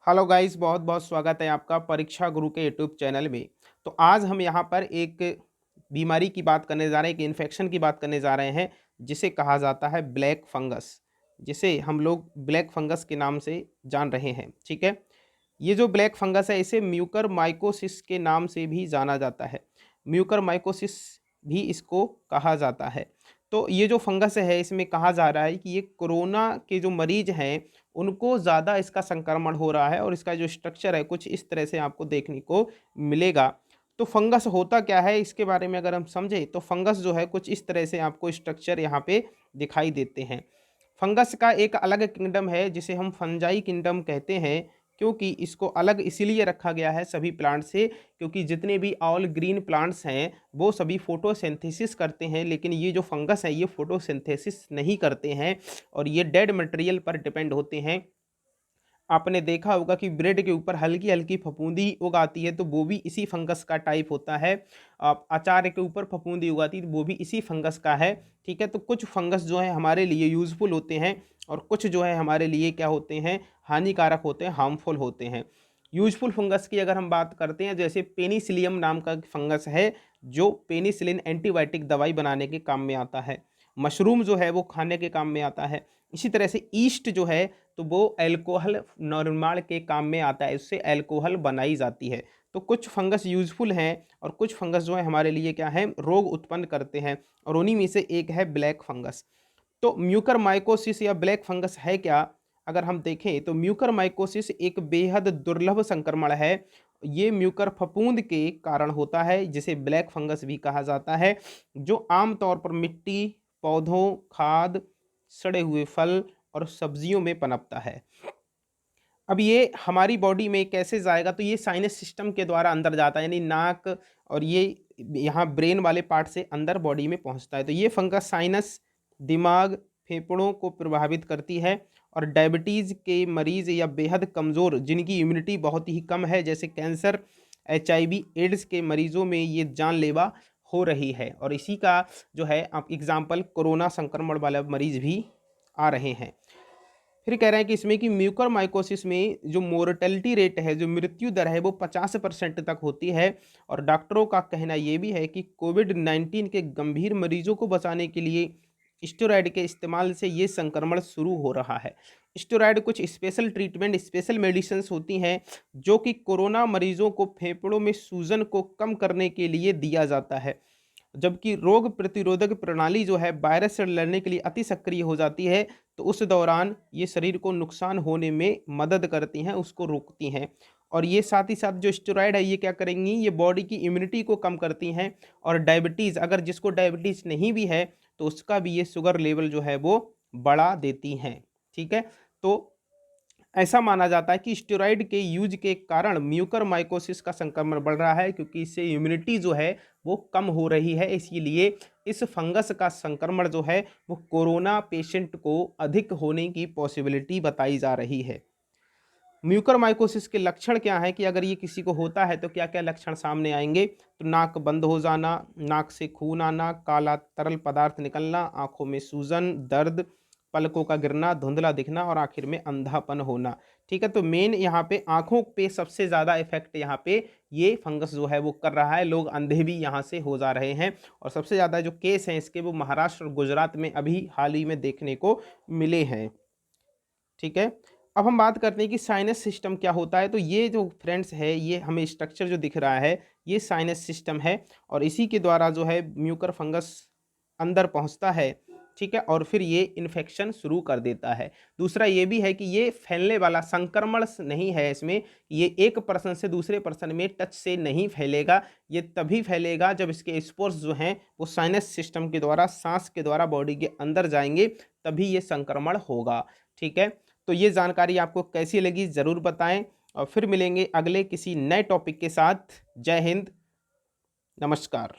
Hello guys, बहुत बहुत स्वागत है आपका परीक्षा गुरु के यूट्यूब चैनल में। तो आज हम यहाँ पर एक बीमारी की बात करने जा रहे हैं, एक इन्फेक्शन की बात करने जा रहे हैं, जिसे कहा जाता है ब्लैक फंगस, जिसे हम लोग ब्लैक फंगस के नाम से जान रहे हैं। ठीक है। ये जो ब्लैक फंगस है इसे म्यूकर माइकोसिस के नाम से भी जाना जाता है। म्यूकर माइकोसिस भी इसको कहा जाता है। तो ये जो फंगस है इसमें कहा जा रहा है कि ये कोरोना के जो मरीज हैं उनको ज़्यादा इसका संक्रमण हो रहा है और इसका जो स्ट्रक्चर है कुछ इस तरह से आपको देखने को मिलेगा। तो फंगस होता क्या है इसके बारे में अगर हम समझें तो फंगस जो है कुछ इस तरह से आपको स्ट्रक्चर यहाँ पे दिखाई देते हैं। फंगस का एक अलग किंगडम है जिसे हम फंजाई किंगडम कहते हैं, क्योंकि इसको अलग इसीलिए रखा गया है सभी प्लांट से, क्योंकि जितने भी ऑल ग्रीन प्लांट्स हैं वो सभी फोटोसिंथेसिस करते हैं, लेकिन ये जो फंगस है ये फोटोसिंथेसिस नहीं करते हैं और ये डेड मटेरियल पर डिपेंड होते हैं। आपने देखा होगा कि ब्रेड के ऊपर हल्की हल्की फफूंदी उगाती है तो वो भी इसी फंगस का टाइप होता है। अचार के ऊपर फफूंदी उगाती है तो वो भी इसी फंगस का है। ठीक है। तो कुछ फंगस जो है हमारे लिए यूजफुल होते हैं और कुछ जो है हमारे लिए क्या होते हैं, हानिकारक होते हैं, हार्मफुल होते हैं। यूजफुल फंगस की अगर हम बात करते हैं, जैसे पेनिसिलियम नाम का फंगस है जो पेनिसिलिन एंटीबायोटिक दवाई बनाने के काम में आता है। मशरूम जो है वो खाने के काम में आता है। इसी तरह से ईस्ट जो है तो वो अल्कोहल निर्माण के काम में आता है, इससे अल्कोहल बनाई जाती है। तो कुछ फंगस यूजफुल हैं और कुछ फंगस जो है हमारे लिए क्या है, रोग उत्पन्न करते हैं, और उन्हीं में से एक है ब्लैक फंगस। तो म्यूकर माइकोसिस या ब्लैक फंगस है क्या? अगर हम देखें तो म्यूकर माइकोसिस एक बेहद दुर्लभ संक्रमण है। ये म्यूकर फफूंद के कारण होता है जिसे ब्लैक फंगस भी कहा जाता है, जो आमतौर पर मिट्टी, पौधों, खाद, सड़े हुए फल और सब्जियों में पनपता है। अब ये हमारी बॉडी में कैसे जाएगा, तो ये साइनस सिस्टम के द्वारा अंदर जाता है, यानी नाक और ये यहाँ ब्रेन वाले पार्ट से अंदर बॉडी में पहुँचता है। तो ये फंगस साइनस, दिमाग, फेफड़ों को प्रभावित करती है और डायबिटीज़ के मरीज़ या बेहद कमज़ोर जिनकी इम्यूनिटी बहुत ही कम है, जैसे कैंसर, एचआईवी, एड्स के मरीज़ों में ये जानलेवा हो रही है। और इसी का जो है आप एग्ज़ाम्पल कोरोना संक्रमण वाला मरीज़ भी आ रहे हैं। फिर कह रहे हैं कि इसमें कि म्यूकरमाइकोसिस में जो मोर्टेलिटी रेट है, जो मृत्यु दर है वो 50% तक होती है। और डॉक्टरों का कहना ये भी है कि कोविड-19 के गंभीर मरीजों को बचाने के लिए स्टेरॉयड के इस्तेमाल से ये संक्रमण शुरू हो रहा है। स्टेरॉयड कुछ स्पेशल ट्रीटमेंट, स्पेशल मेडिसिन्स होती हैं जो कि कोरोना मरीजों को फेफड़ों में सूजन को कम करने के लिए दिया जाता है। जबकि रोग प्रतिरोधक प्रणाली जो है वायरस से लड़ने के लिए अति सक्रिय हो जाती है, तो उस दौरान ये शरीर को नुकसान होने में मदद करती हैं, उसको रोकती हैं। और ये साथ ही साथ जो स्टेरॉयड है ये क्या करेंगी, ये बॉडी की इम्यूनिटी को कम करती हैं। और डायबिटीज़, अगर जिसको डायबिटीज़ नहीं भी है तो उसका भी ये शुगर लेवल जो है वो बढ़ा देती हैं। ठीक है। तो ऐसा माना जाता है कि स्टेरॉइड के यूज के कारण म्यूकर माइकोसिस का संक्रमण बढ़ रहा है, क्योंकि इससे इम्यूनिटी जो है वो कम हो रही है। इसीलिए इस फंगस का संक्रमण जो है वो कोरोना पेशेंट को अधिक होने की पॉसिबिलिटी बताई जा रही है। म्यूकर माइकोसिस के लक्षण क्या हैं, कि अगर ये किसी को होता है तो क्या क्या लक्षण सामने आएंगे, तो नाक बंद हो जाना, नाक से खून आना, काला तरल पदार्थ निकलना, आंखों में सूजन, दर्द, पलकों का गिरना, धुंधला दिखना और आखिर में अंधापन होना। ठीक है। तो मेन यहाँ पे आंखों पे सबसे ज़्यादा इफेक्ट यहाँ पे ये फंगस जो है वो कर रहा है, लोग अंधे भी यहाँ से हो जा रहे हैं। और सबसे ज़्यादा जो केस हैं इसके वो महाराष्ट्र और गुजरात में अभी हाल ही में देखने को मिले हैं। ठीक है। अब हम बात करते हैं कि साइनस सिस्टम क्या होता है। तो ये जो फ्रेंड्स है, ये हमें स्ट्रक्चर जो दिख रहा है ये साइनस सिस्टम है, और इसी के द्वारा जो है म्यूकर फंगस अंदर पहुंचता है। ठीक है। और फिर ये इन्फेक्शन शुरू कर देता है। दूसरा ये भी है कि ये फैलने वाला संक्रमण नहीं है, इसमें ये एक पर्सन से दूसरे पर्सन में टच से नहीं फैलेगा। ये तभी फैलेगा जब इसके स्पोर्स जो हैं वो साइनस सिस्टम के द्वारा, सांस के द्वारा बॉडी के अंदर जाएंगे, तभी ये संक्रमण होगा। ठीक है। तो ये जानकारी आपको कैसी लगी ज़रूर बताएं, और फिर मिलेंगे अगले किसी नए टॉपिक के साथ। जय हिंद, नमस्कार।